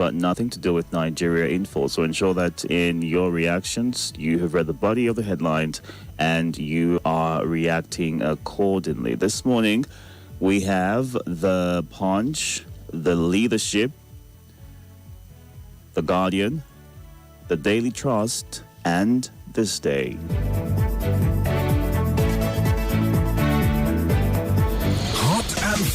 but nothing to do with Nigeria info. So ensure that in your reactions, you have read the body of the headlines and you are reacting accordingly. This morning, we have the Punch, the Leadership, the Guardian, the Daily Trust, and This Day.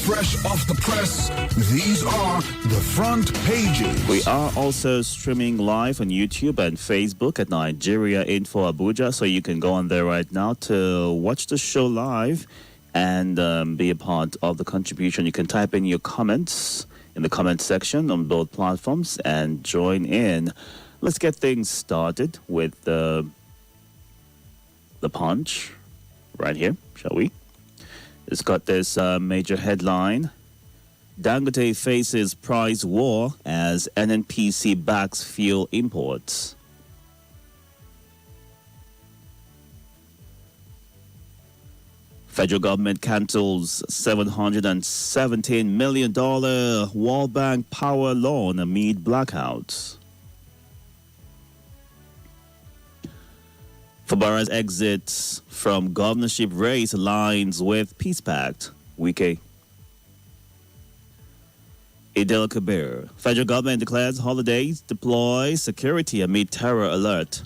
Fresh off the press, these are the front pages. We are also streaming live on YouTube and Facebook at Nigeria Info Abuja, so you can go on there right now to watch the show live and be a part of the contribution. You can type in your comments in the comment section on both platforms and join in. Let's get things started with the Punch right here, shall we? It's got this major headline. Dangote faces price war as NNPC backs fuel imports. Federal government cancels $717 million World Bank power loan amid blackouts. Fubara's exit from governorship race aligns with Peace Pact. Wike. Idil Kabir. Federal government declares holidays, deploy security amid terror alert.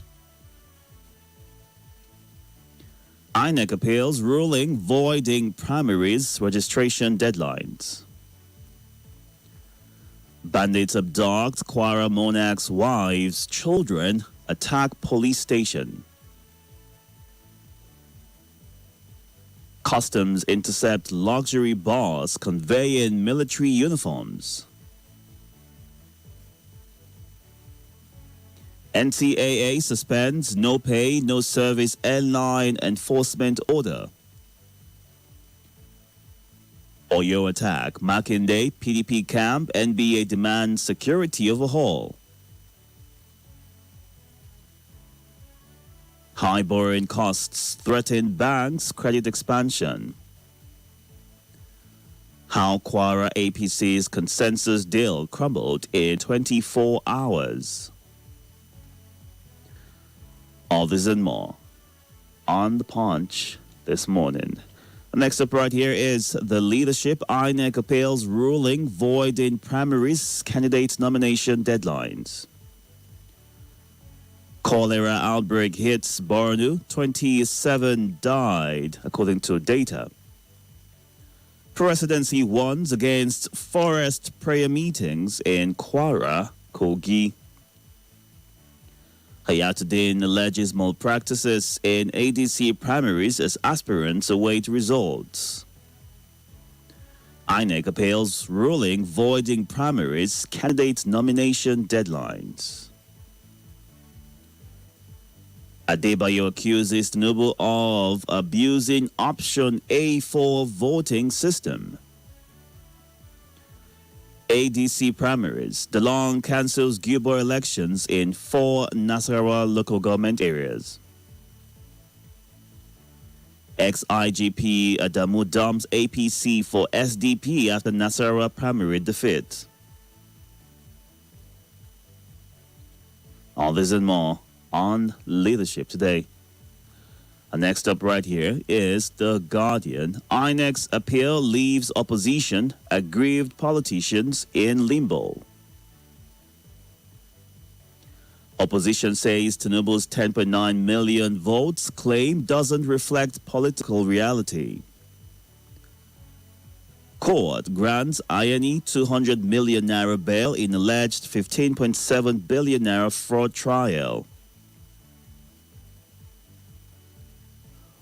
INEC appeals ruling voiding primaries registration deadlines. Bandits abduct Kwara monarch's wives' children, attack police station. Customs intercept luxury bus conveying military uniforms. NCAA suspends no pay, no service airline enforcement order. Oyo attack, Makinde, PDP camp, NBA demands security overhaul. High borrowing costs threaten banks' credit expansion. How Kwara APC's consensus deal crumbled in 24 hours. All this and more on the Punch this morning. Next up right here is the Leadership. INEC appeals ruling voiding primaries candidate nomination deadlines. Cholera outbreak hits Borno, 27 died, according to data. Presidency warns against forest prayer meetings in Kwara, Kogi. Hayatuddin alleges malpractices in ADC primaries as aspirants await results. INEC appeals ruling voiding primaries candidate nomination deadlines. Adebayo accuses Tinubu of abusing Option A4 voting system. ADC primaries. DeLong cancels Gubo elections in 4 Nasarawa local government areas. Ex-IGP Adamu dumps APC for SDP after Nasarawa primary defeat. All this and more on Leadership today. And next up right here is The Guardian. INEC's appeal leaves opposition, aggrieved politicians in limbo. Opposition says Tinubu's 10.9 million votes claim doesn't reflect political reality. Court grants INE 200 million naira bail in alleged 15.7 billion naira fraud trial.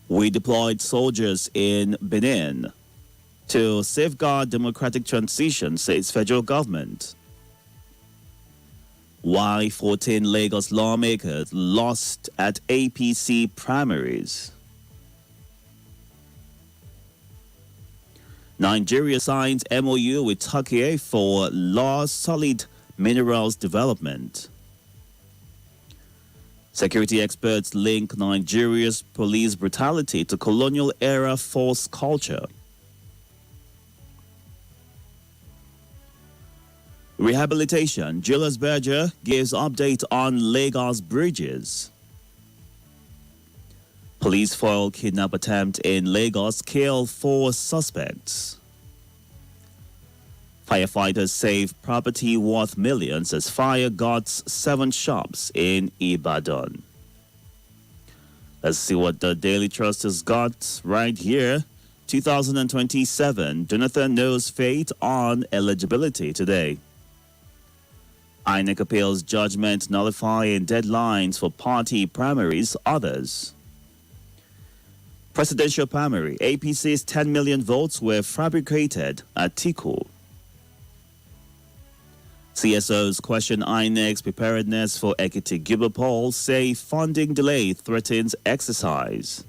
We deployed soldiers in Benin to safeguard democratic transition, says federal government. Why 14 Lagos lawmakers lost at APC primaries. Nigeria signs MOU with Turkey for solid minerals development. Security experts link Nigeria's police brutality to colonial-era force culture. Rehabilitation. Julius Berger gives update on Lagos bridges. Police foil kidnap attempt in Lagos, kill 4 suspects. Firefighters save property worth millions as fire guts 7 shops in Ibadan. Let's see what the Daily Trust has got right here. 2027, Jonathan knows fate on eligibility today. INEC appeals judgment nullifying deadlines for party primaries, others. Presidential primary, APC's 10 million votes were fabricated at Itodo. CSOs question INEC's preparedness for Ekiti Guber poll, say funding delay threatens exercise.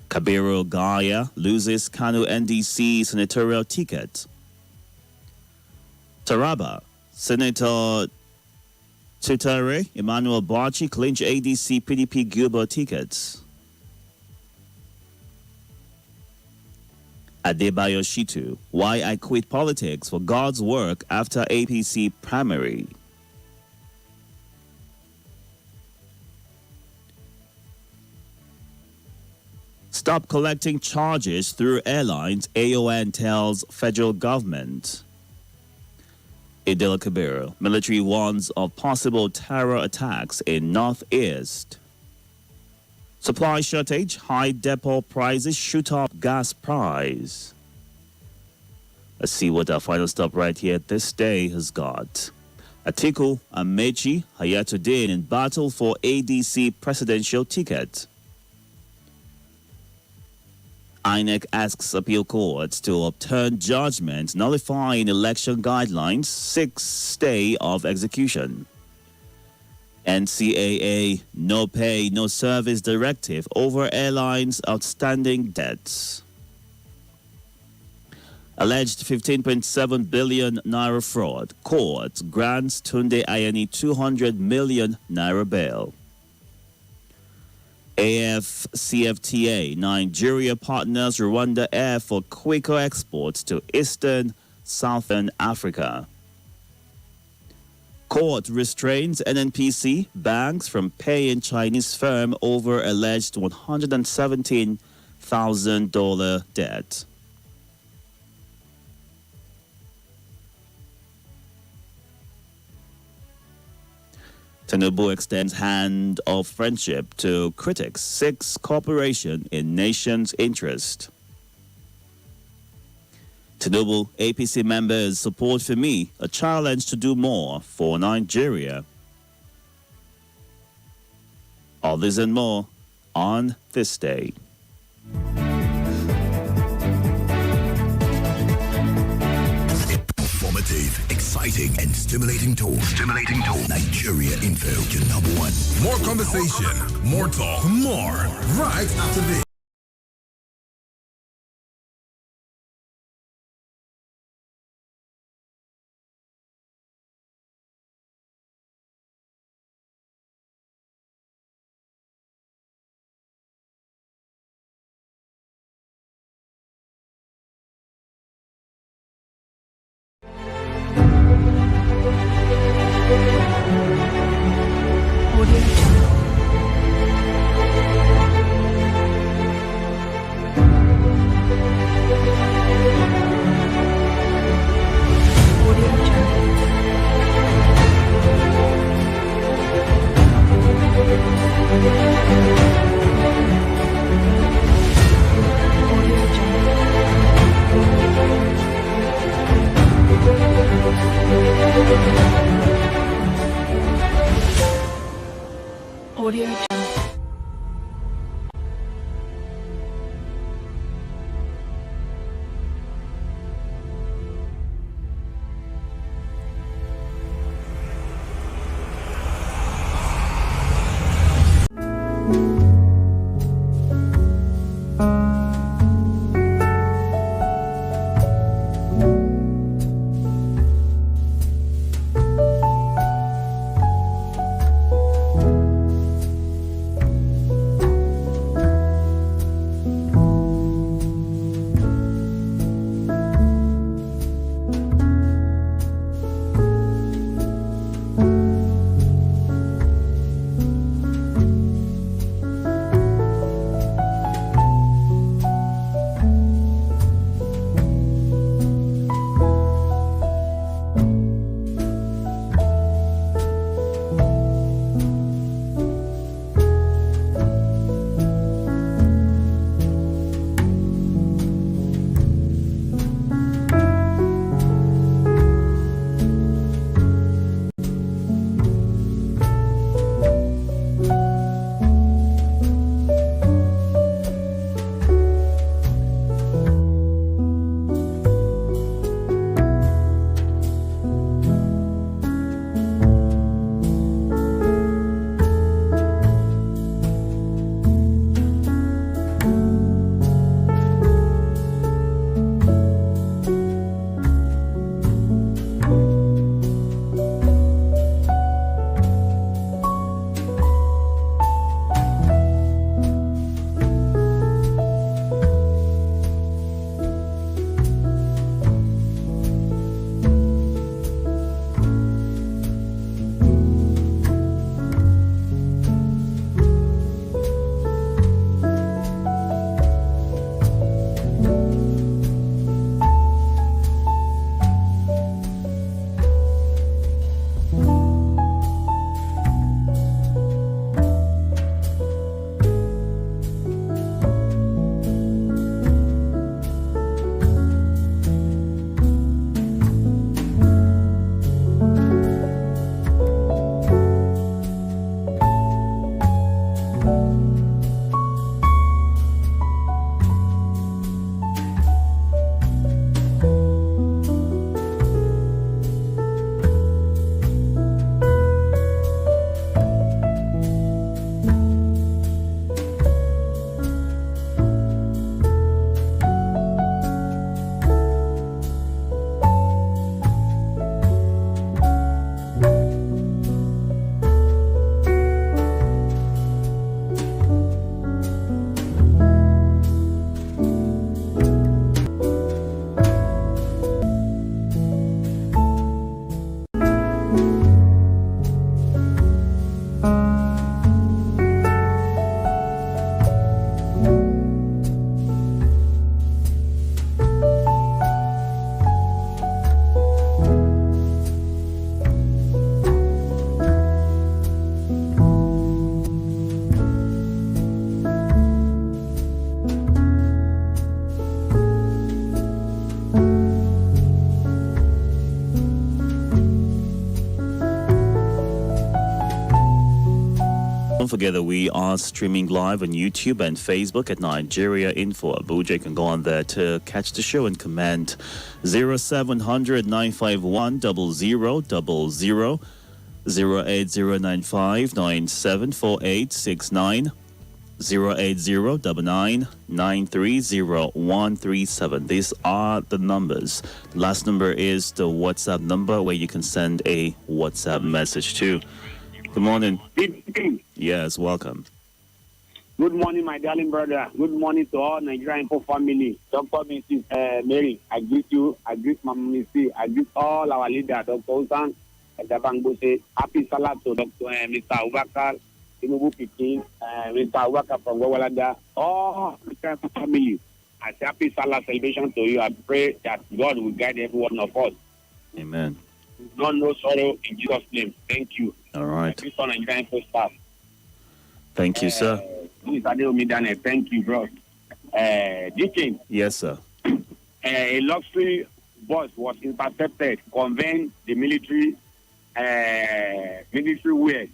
Kabiru Gaya loses Kano NDC senatorial ticket. Taraba, Senator Tutare Emmanuel Bachi clinch ADC PDP Guber tickets. Adebayo Shitu, why I quit politics for God's work after APC primary. Stop collecting charges through airlines, AON tells federal government. Idil Kabir, military warns of possible terror attacks in Northeast. Supply shortage, high depot prices shoot up gas price. Let's see what our final stop right here this day has got. Atiku Amechi Hayatuddin in battle for ADC presidential ticket. INEC asks appeal courts to overturn judgment nullifying election guidelines, 6th day of execution. NCAA no pay, no service directive over airlines' outstanding debts. Alleged 15.7 billion naira fraud. Court grants Tunde Ayeni 200 million naira bail. AFCFTA, Nigeria partners Rwanda Air for quicker exports to Eastern Southern Africa. Court restrains NNPC banks from paying Chinese firm over alleged $117,000 debt. Tinubu extends hand of friendship to critics, seeks cooperation in nation's interest. Tinubu, APC members support for me, a challenge to do more for Nigeria. All this and more on this day. Informative, exciting, and stimulating talk. Nigeria Info, your number one. More conversation, more talk, more. Right after this. Audio Jungle. Don't forget that we are streaming live on YouTube and Facebook at Nigeria Info Abuja. You can go on there to catch the show and comment. 0700 951 0000 08095 974869 08099930137. These are the numbers. The last number is the WhatsApp number where you can send a WhatsApp message to. Good morning. Yes, welcome. Good morning, my darling brother. Good morning to all Nigerian Info family. Dr. Mrs. Mary, I greet you. I greet Mama Missy. I greet all our leaders, Dr. Osan, Dabangbose. Happy Salah to Dr. Mr. Abubakar, Tinubu Pikin, Mr. Abubakar from Gwawalada. All Nigerian Info family. I say happy Salah celebration to you. I pray that God will guide every one of us. Amen. No sorrow in Jesus' name. Thank you. All right. This on Nigerian Info staff. Thank you, sir. This is Adeomi. Thank you, bro. Deacon. Yes, sir. A luxury bus was intercepted, conveying the military wear.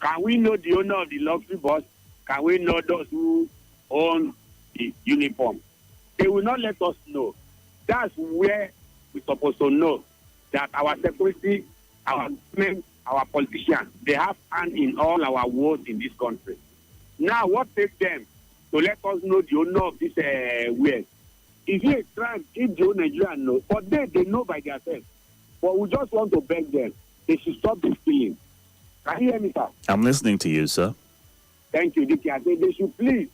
Can we know the owner of the luxury bus? Can we know those who own the uniform? They will not let us know. That's where we're supposed to know that our security, our government, our politicians, they have hand in all our wars in this country. Now, what takes them to let us know the owner of this wear? Is it a crime if the owner Nigerian know? But they know by themselves. But we just want to beg them. They should stop this killing. Can you hear me, sir? I'm listening to you, sir. Thank you, Dickie. I say they should please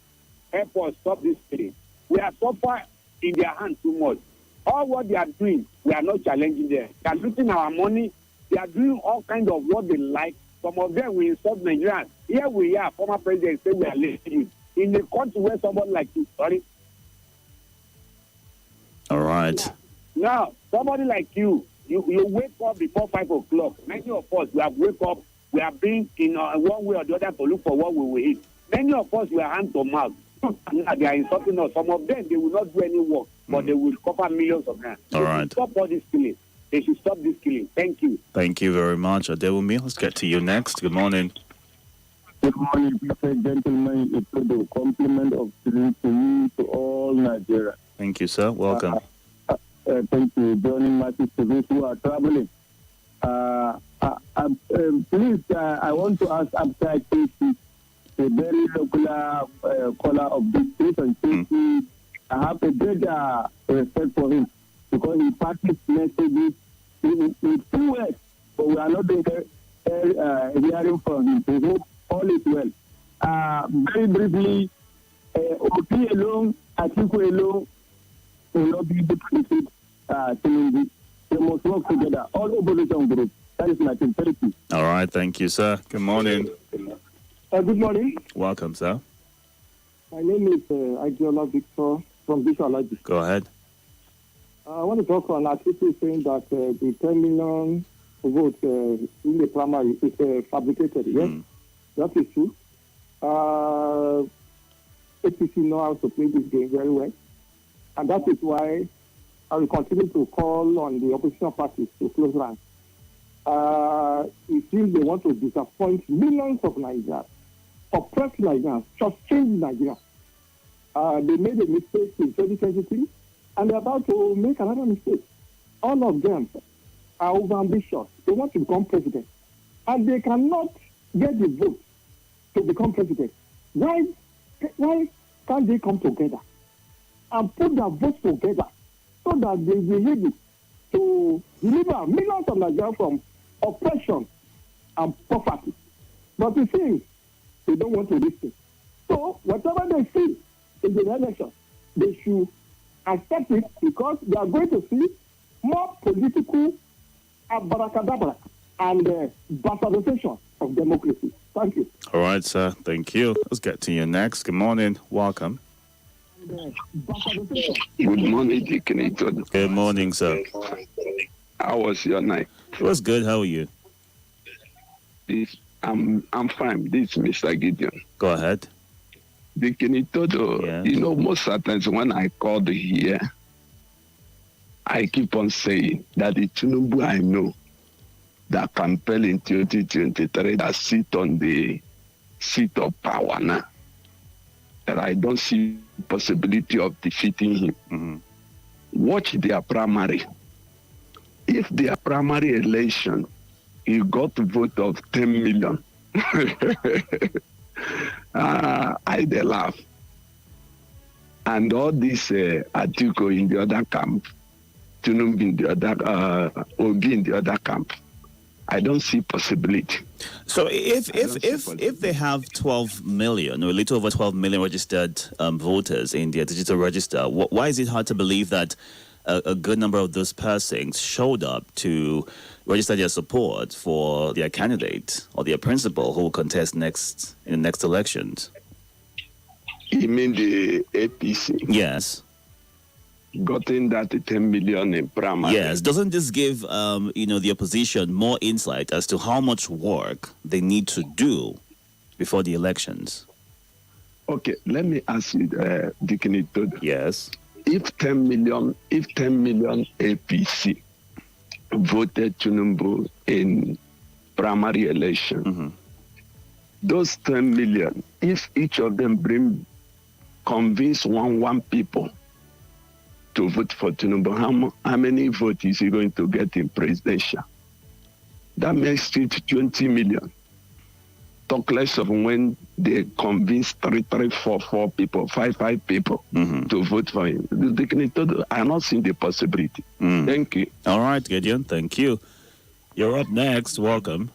help us stop this killing. We are so far in their hands too much. All what they are doing, we are not challenging them. They are looting our money. They are doing all kinds of what they like. Some of them will insult Nigerians. Here we are, former president say we are lazy. In a country where someone like you, All right. Now, somebody like you wake up before 5 o'clock. Many of us, we have wake up, we have been in one way or the other to look for what we will eat. Many of us, we are hand to mouth. Now they are insulting us. Some of them, they will not do any work, but they will cover millions of naira. All right. Stop all this killing. They should stop this killing. Thank you. Thank you very much, Adewumi. Let's get to you next. Good morning. Good morning, perfect gentlemen. Itodo, compliment of to you, to all Nigeria. Thank you, sir. Welcome. Thank you, joining masses to those who are traveling. Please, I want to ask after Casey, the very local caller of this station, Casey. I have a great respect for him because he passes messages in 2 words, but we are not hearing from him. We hope all is well. Very briefly, OP alone, Atiku alone will not be able to defeat Tinubu. They must work together, all opposition groups. That is my sincerity. All right. Thank you, sir. Good morning. Good morning. Welcome, sir. My name is Adeola Victor from Visualogy. Go ahead. I want to talk on article saying that the 10 million votes in the primary is fabricated. Yes, that is true. APC know how to play this game very well. And that is why I will continue to call on the opposition parties to close ranks. It seems they want to disappoint millions of Nigerians, oppress Nigerians, just change Nigeria. They made a mistake in 2023, and they're about to make another mistake. All of them are overambitious. They want to become president, and they cannot get the vote to become president. Why can't they come together and put their votes together so that they will be able to deliver millions of Nigerians from oppression and poverty? But you see, they don't want to listen. So whatever they see in the election, they should accept it because they are going to see more political abracadabra and bastardization of democracy. Thank you. All right, sir. Thank you. Let's get to you next. Good morning. Welcome. Good morning, Deacon Itodo. Good morning, sir. How was your night? It was good. How are you? I'm fine. This is Mr. Gideon. Go ahead. Deacon Itodo, Yes. you know, most of the times when I called here, I keep on saying that the Tinubu I know that campaign in 2023 that sit on the seat of power now, that I don't see possibility of defeating him. Mm-hmm. Watch their primary. If their primary election, he got a vote of 10 million, I they laugh. And all this article in the other camp, Tunum in the other, Obi in the other camp, I don't see possibility. So if they have 12 million or a little over 12 million registered voters in their digital register, why is it hard to believe that a good number of those persons showed up to register their support for their candidate or their principal who will contest in the next elections? You mean the APC? Yes. Gotten that 10 million in primary. Yes. Doesn't this give the opposition more insight as to how much work they need to do before the elections? Okay, let me ask you, Deacon Itodo. Yes. If 10 million APC voted Tinubu in primary election, Mm-hmm. those 10 million, if each of them convince one people to vote for Tinubu, how many votes is he going to get in presidential? That makes it 20 million. Talk less of when they convince 3, 4 people, 5 people Mm-hmm. to vote for him. I have not seen the possibility. Thank you. All right, Gideon. Thank you. You're up next. Welcome.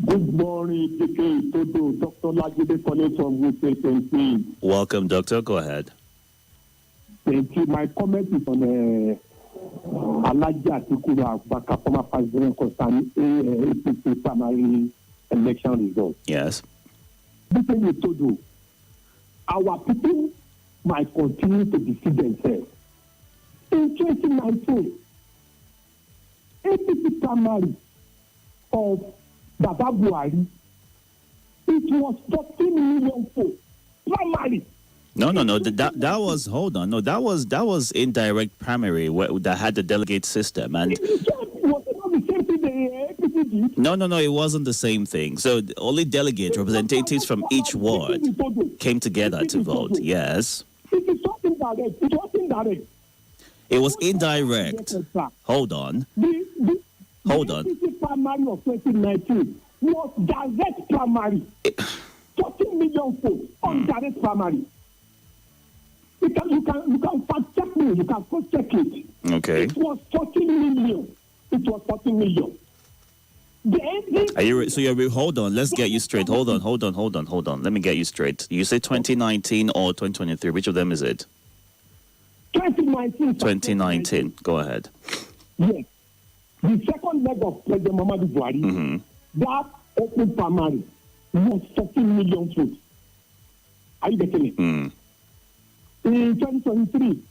Good morning, Itodo. Dr. Lajide calling from Wuse. Welcome, Doctor. Go ahead. Thank you. My comment is on Alaji Atiku Abubakar, former president, concerning APC primary election results. Yes. Listen, Itodo, our people might continue to defeat themselves. In 2019, APC primary of Baba Buhari, it was 13 million votes primary. No. That was, hold on. No, that was indirect primary that had the delegate system, and Was it not the same thing the APC did? no, it wasn't the same thing. So the only delegates, representatives from each ward, came together to vote. Yes. It is not indirect. It was indirect. It was indirect. Hold on. Hold on. The APC primary of 2019 was direct primary. 14 million votes on direct primary. You can fact check me. You can cross check it. Okay. It was 14 million. It was 14 million. Are you hold on? Let's get you straight. Hold on. Let me get you straight. You say 2019 or 2023? Which of them is it? 2019. 2019. Go ahead. Yes. The second leg of President Muhammadu Buhari, that open primary was 14 million votes. Are you getting it? In 2023,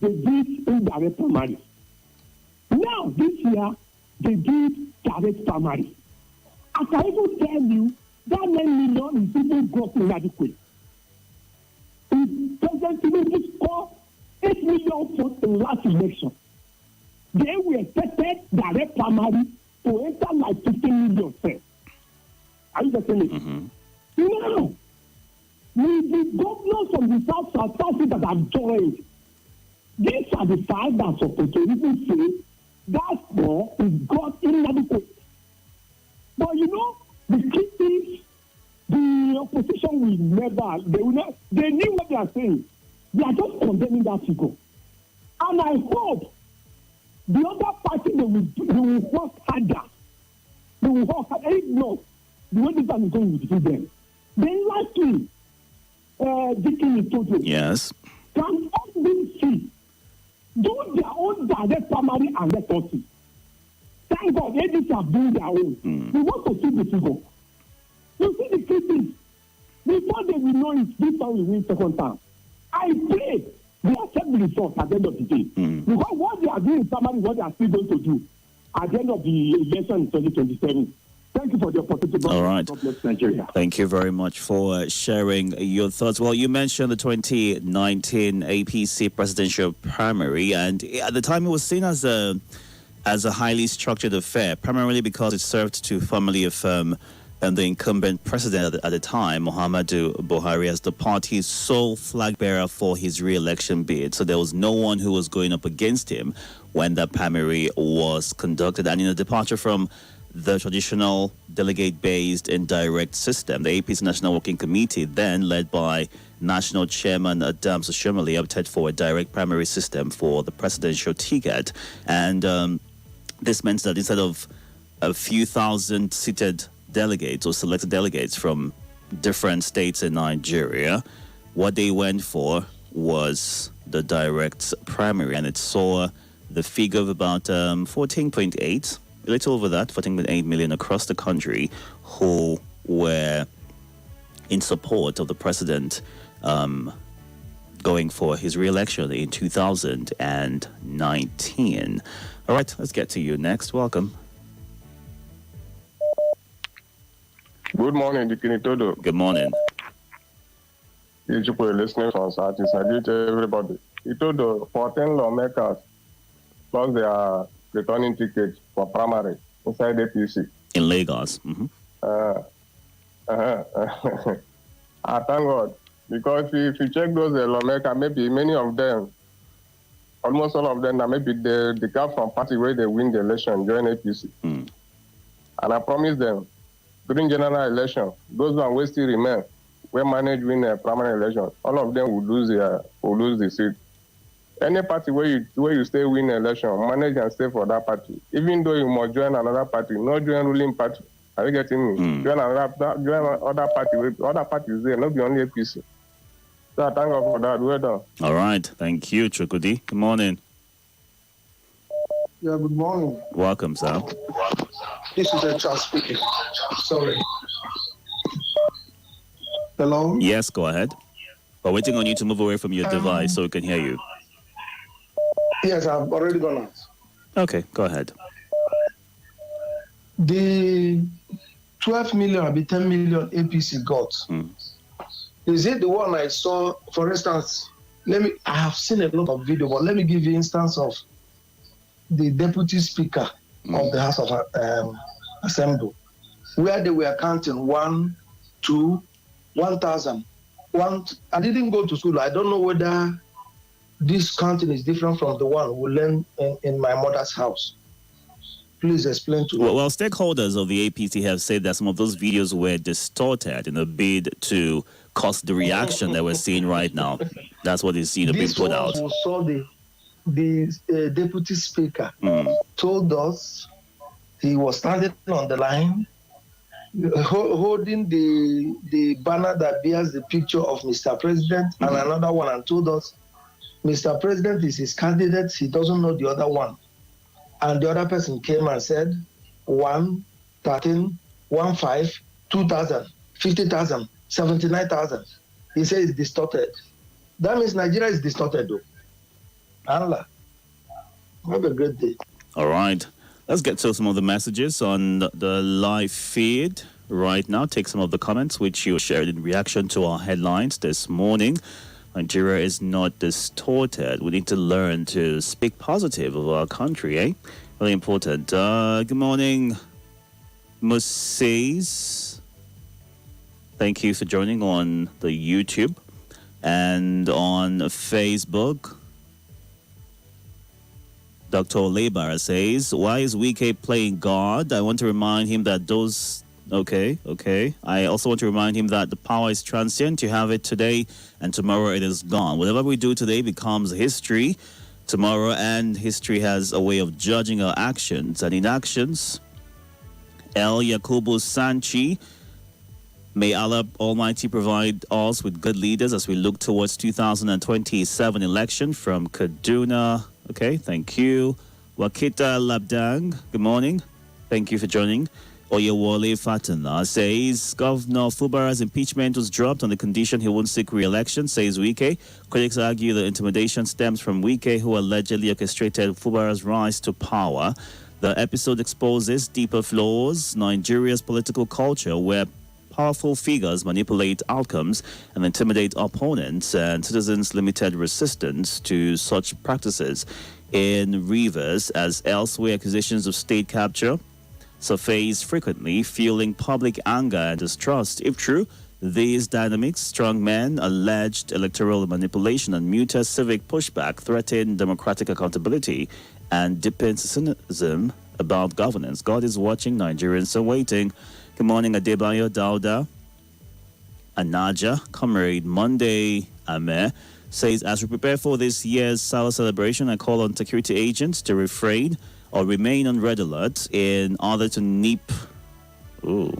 they did indirect primary. Now, this year, they did direct primary. I can even tell you that 9 million is even gross inadequate. If President Tinubu scored 8 million votes in last election, they were expected direct primary to enter like 15 million first. Are you getting it? Now, with the governors from the South that have joined, these are the five that are supposed to even say that law is God inadequate. But the key is the opposition they knew what they are saying. They are just condemning that figure. And I hope the other party they will work harder. They will work harder. If not, the way this time is going to defeat them. Then lastly, Deacon Itodo. Yes. Can all these see do their own direct primary and let us see? Thank God, ADC have done their own. We want to see the figure. You see the critics. Before they will know it, this time we win second time. I pray they accept the results at the end of the day. Because what they are doing in primary, what they are still going to do at the end of the election in 2027. Thank you for the opportunity. All right. God bless Nigeria. Thank you very much for sharing your thoughts. Well, you mentioned the 2019 APC presidential primary, and at the time it was seen as a highly structured affair, primarily because it served to formally affirm and the incumbent president at the time, Muhammadu Buhari, as the party's sole flag bearer for his re-election bid. So there was no one who was going up against him when that primary was conducted. And in a departure from the traditional delegate-based indirect system, the APC National Working Committee, then led by National Chairman Adams Oshomole, opted for a direct primary system for the presidential ticket. And this meant that instead of a few thousand seated delegates or selected delegates from different states in Nigeria, what they went for was the direct primary, and it saw the figure of about 14.8, a little over that, 14.8 million across the country who were in support of the president going for his re-election in 2019. All right, let's get to you next. Welcome. Good morning, Itodo. Good morning. You should be listening from Satis. I greet everybody. Itodo, 14 lawmakers plus their returning tickets for primary inside APC. In Lagos. Mm-hmm. I thank God. Because if you check those lawmakers, maybe many of them, almost all of them, maybe they come from party where they win the election, join APC. And I promise them, during general election, those who will still remain, when manage win a primary election, all of them will lose the seat. Any party where you stay win election, manage and stay for that party. Even though you must join another party, not join ruling party. Are you getting me? Join other party. Other parties there, not be only APC. So I thank God for that. Well done. All right. Thank you, Chukudi. Good morning. Yeah, good morning. Welcome, sir. This is a Charles speaking. Sorry. Hello? Yes, go ahead. We're waiting on you to move away from your device so we can hear you. Yes, I've already gone out. Okay, go ahead. The 12 million, or 10 million APC got. Is it the one I saw, for instance, I have seen a lot of video, but let me give you instance of the deputy speaker of the House of Assembly, where they were counting 1, 2, 1,000. I didn't go to school. I don't know whether this counting is different from the one we learned in my mother's house. Please explain to me. Well, stakeholders of the APC have said that some of those videos were distorted in a bid to cause the reaction that we're seeing right now. That's what is being put out. We saw the deputy speaker told us he was standing on the line, holding the banner that bears the picture of Mr. President and another one, and told us Mr. President is his candidate, he doesn't know the other one. And the other person came and said 1, 13, 1, 5, 2,000, 50,000, 79,000. He said it's distorted. That means Nigeria is distorted, though. Allah. Have a great day. All right. Let's get to some of the messages on the live feed right now. Take some of the comments which you shared in reaction to our headlines this morning. Nigeria is not distorted. We need to learn to speak positive of our country, eh? Really important. Good morning, Moses. Thank you for joining on the YouTube and on Facebook. Dr. Olebara says, why is Wike playing God? I want to remind him that those... Okay. I also want to remind him that the power is transient. You have it today, and tomorrow it is gone. Whatever we do today becomes history tomorrow, and history has a way of judging our actions and inactions. El Yakubu Sanchi, may Allah Almighty provide us with good leaders as we look towards 2027 election from Kaduna. Okay, thank you. Wakita Labdang, good morning. Thank you for joining. Oyewole Fatana says Governor Fubara's impeachment was dropped on the condition he won't seek re-election, says Wike. Critics argue the intimidation stems from Wike, who allegedly orchestrated Fubara's rise to power. The episode exposes deeper flaws, Nigeria's political culture, where powerful figures manipulate outcomes and intimidate opponents, and citizens' limited resistance to such practices. In Rivers, as elsewhere, accusations of state capture surface frequently, fueling public anger and distrust. If true, these dynamics, strongmen, alleged electoral manipulation, and muted civic pushback threaten democratic accountability and deepen cynicism about governance. God is watching, Nigerians are waiting. Good morning, Adebayo Dauda. Anaja, Comrade Monday Ame, says, as we prepare for this year's Salah celebration, I call on security agents to refrain or remain on red alert in order to nip in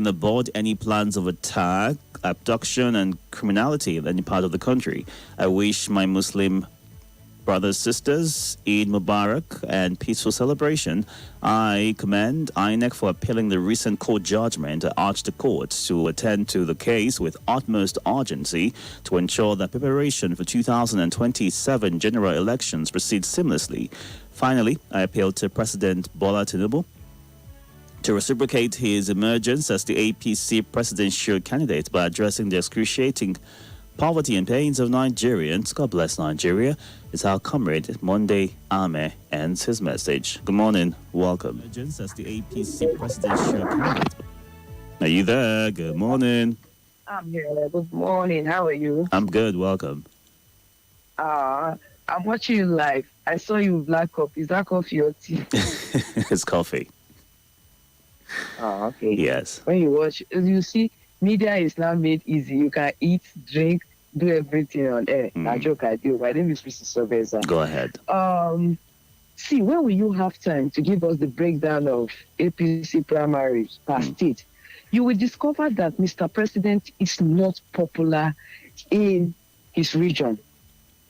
the bud any plans of attack, abduction, and criminality in any part of the country. I wish my Muslim brothers, sisters, Eid Mubarak and peaceful celebration. I commend INEC for appealing the recent court judgment and urge the court to attend to the case with utmost urgency to ensure that preparation for 2027 general elections proceeds seamlessly. Finally, I appeal to President Bola Tinubu to reciprocate his emergence as the APC presidential candidate by addressing the excruciating poverty and pains of Nigerians. God bless Nigeria. It's our comrade Monday Ame ends his message. Good morning. Welcome. Emergence as the APC presidential candidate. Are you there? Good morning. I'm here. Good morning. How are you? I'm good. Welcome. I'm watching you live. I saw you with black coffee. Is that coffee or tea? It's coffee. Oh, okay. Yes. When you watch, you see, media is now made easy. You can eat, drink, do everything on air. I joke, I do. My name is Mrs. Sobeza. Go ahead. See, when will you have time to give us the breakdown of APC primaries per state? You will discover that Mr. President is not popular in his region.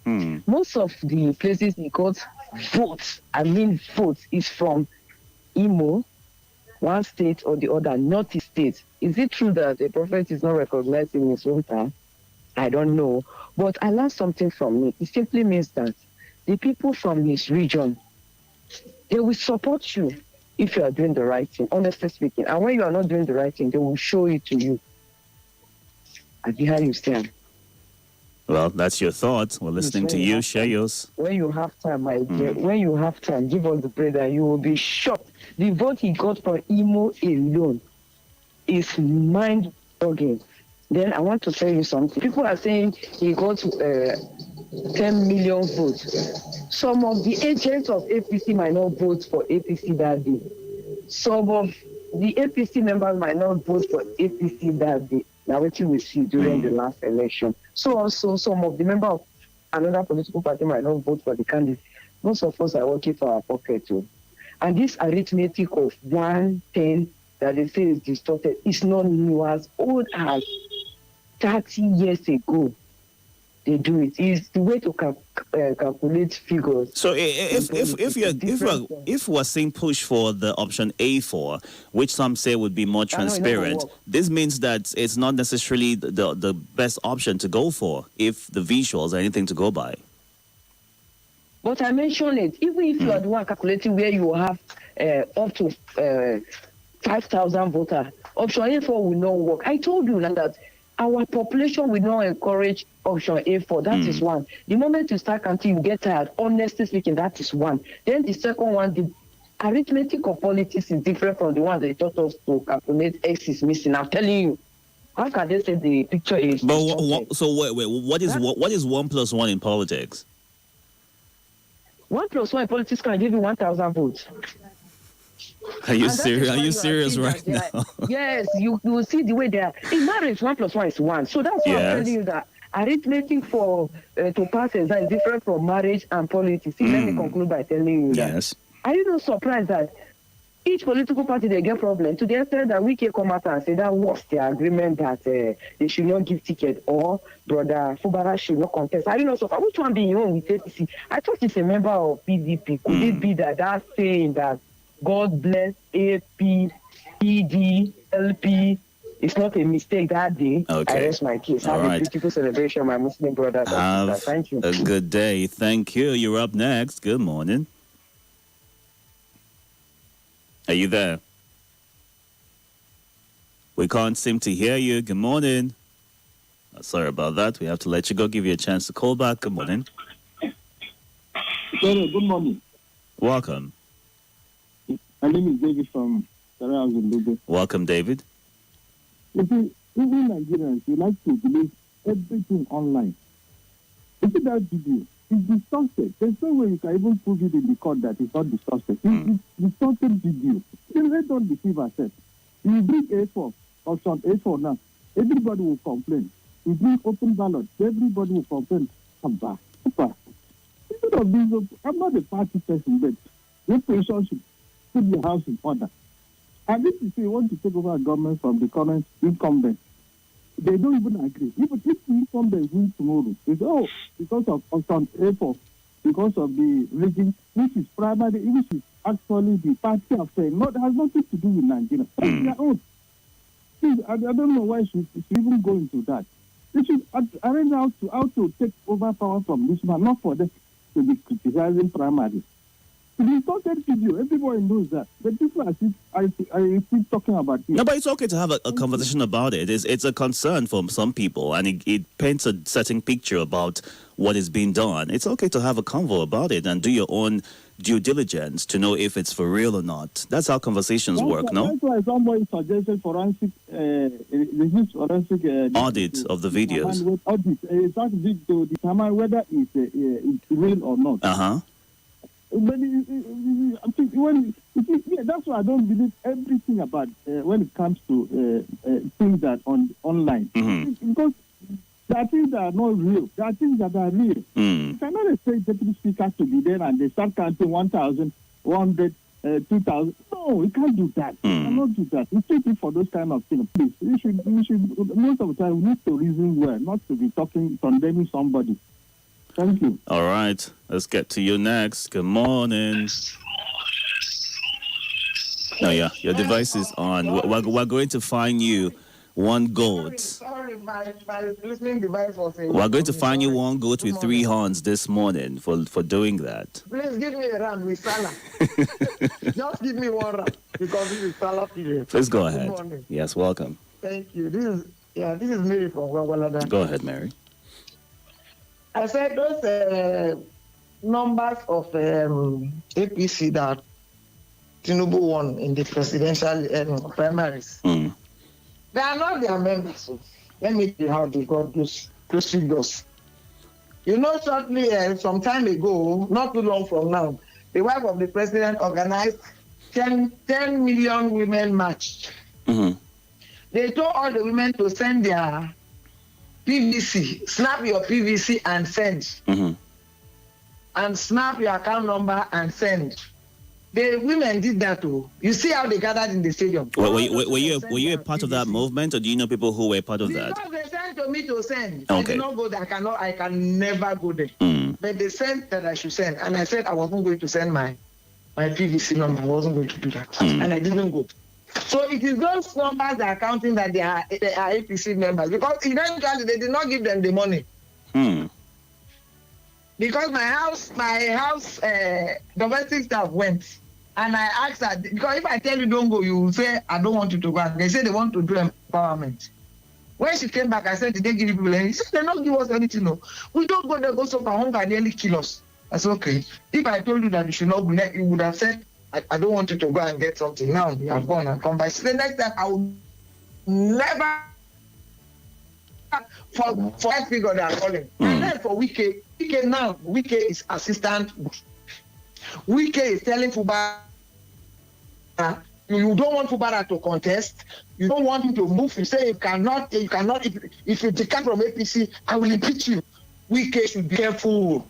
Most of the places he got votes, is from Imo, one state or the other, not his state. Is it true that a prophet is not recognized in his hometown? I don't know. But I learned something from it. It simply means that the people from his region, they will support you if you are doing the right thing, honestly speaking. And when you are not doing the right thing, they will show it to you. And behind you stand. Well, that's your thoughts. We're listening to you. Share yours. When you have time, my dear, when you have time, give us the bread and you will be shocked. The vote he got from Imo alone is mind-boggling. Then I want to tell you something. People are saying he got 10 million votes. Some of the agents of APC might not vote for APC that day. Some of the APC members might not vote for APC that day. Now, what you will see during the last election. So also, some of the members of another political party might not vote for the candidate. Most of us are working for our pocket too. And this arithmetic of 110 that they say is distorted is not new, as old as 30 years ago. They do it. It's the way to calculate figures. So if we're saying push for the option A4, which some say would be more transparent, this means that it's not necessarily the best option to go for if the visuals are anything to go by. But I mentioned it. Even if you are the one calculating where you have up to 5,000 voters, option A4 will not work. I told you that our population will not encourage option A4. That is one. The moment you start counting, you get tired. Honestly speaking, that is one. Then the second one, the arithmetic of politics is different from the one they taught us to calculate. X is missing. I'm telling you. How can they say the picture is? But what is 1 plus 1 in politics? 1 plus 1 in politics can give you 1,000 votes. Are you serious? Are you serious right now? Yes, you will see the way they are. In marriage, 1 plus 1 is 1. So that's why I'm telling you that arithmetic for to pass exam is different from marriage and politics. See, let me conclude by telling you that. Yes. Are you not surprised that each political party they get problem to the extent that we can come out and say that was the agreement that they should not give ticket or Brother Fubara should not contest? Are you not surprised? Which one being your own with APC? I thought it's a member of PDP. Could it be that saying that God bless AP, PD, LP. It's not a mistake that day. Okay. I rest my case. Have a beautiful celebration, my Muslim brothers. Thank you. A good day. Thank you. You're up next. Good morning. Are you there? We can't seem to hear you. Good morning. Sorry about that. We have to let you go. Give you a chance to call back. Good morning. Good morning. Welcome. My name is David from Sarah Zimbabwe. Welcome, David. You see, even Nigerians, we like to believe everything online. You see that video? It's distorted. There's no way you can even prove it in the court that it's not distorted. It's distorted video. Then let's not deceive ourselves. You bring A4, option A4 now, everybody will complain. You bring open ballot, everybody will complain. Instead of this, I'm not a party person, but your position should put your house in order. And if you say you want to take over a government from the current incumbent, they don't even agree. Even if the incumbent wins tomorrow, they say, oh, because of option A4, because of the region, which is primary, which is actually the party affair, has nothing to do with Nigeria. That's their own. See, I don't know why she even go into that. They should arrange how to take over power from this man, not for them to be criticizing primary. The distorted video, everybody knows that. But people are still talking about it. No, but it's okay to have a conversation about it. It's a concern for some people, and it paints a certain picture about what is being done. It's okay to have a convo about it and do your own due diligence to know if it's for real or not. That's how conversations work, no? That's why somebody suggested forensic audit of the videos. Audit, to determine whether it's real or not. Uh-huh. But that's why I don't believe everything about when it comes to things that online. Mm-hmm. Because there are things that are not real. There are things that are real. You cannot expect deputy speaker to be there and they start counting 1,000, 100, 2,000. No, you can't do that. You cannot do that. You take it for those kind of things. Please, you should most of the time, we need to reason well, not to be condemning somebody. Thank you. All right. Let's get to you next. Good morning. Oh, yeah. Your device is on. We're going to find you one goat. Sorry, my listening device was saying. We're going to find you one goat with 3 horns this morning for doing that. Please give me a round with Salah. Just give me one round because this is Salah period. Please go ahead. Yes, welcome. Thank you. This is Mary from Gwagwalada. Go ahead, Mary. I said those numbers of APC that Tinubu won in the presidential primaries. They are not their members. So let me tell you how they got those figures. You know, shortly, some time ago, not too long from now, the wife of the president organized 10 million women march. They told all the women to send their PVC, snap your PVC and send. And snap your account number and send. The women did that too. You see how they gathered in the stadium. Were you a part of that movement, or do you know people who were part of that? Because they sent to me to send. Okay. I did not go there. I can never go there. But they sent that I should send. And I said I wasn't going to send my PVC number. I wasn't going to do that. And I didn't go. So it is those numbers that are counting that they are APC members, because eventually they did not give them the money. Because my house domestic staff went, and I asked her, because if I tell you don't go, you will say I don't want you to go. And they say they want to do empowerment. When she came back, I said, did they give you people anything? She said, they don't give us anything. No, we don't go there, go so far, hunger nearly kill us. I said, okay. If I told you that you should not go, you would have said, I don't want you to go and get something. Now you have gone and come back. She said, next time I will never for that figure they are calling. And then for Wike is assistant. Wike is telling Fubara, you don't want Fubara to contest. You don't want him to move. You say you cannot. If you decamp from APC, I will impeach you. Wike should be careful.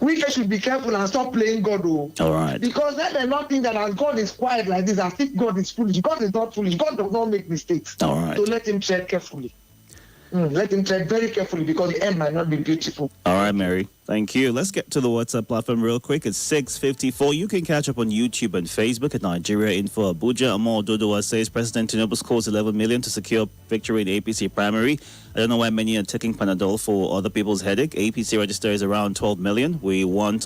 Wike should be careful and stop playing God. All right. Because let them not think that as God is quiet like this, as if God is foolish. God is not foolish. God does not make mistakes. All right. So let him tread carefully. Let him tread very carefully, because the end might not be beautiful. All right, Mary. Thank you. Let's get to the WhatsApp platform real quick. It's 6:54. You can catch up on YouTube and Facebook at Nigeria Info Abuja. Amor Dodowa says President Tinubu scores 11 million to secure victory in APC primary. I don't know why many are taking Panadol for other people's headache. APC register is around 12 million. They want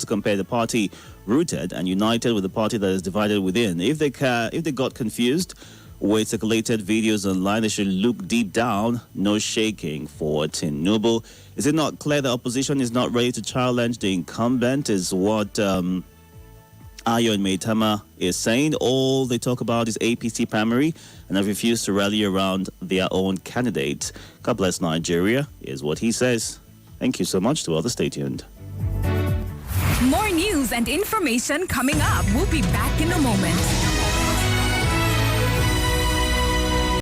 to compare the party rooted and united with the party that is divided within. If they got confused with circulated videos online, they should look deep down. No shaking for Tinubu. Is it not clear the opposition is not ready to challenge the incumbent? Is what Ayo and Maitama is saying all they talk about is APC primary and have refused to rally around their own candidate. God bless Nigeria, is what he says. Thank you so much to all the stay tuned. More news and information coming up. We'll be back in a moment.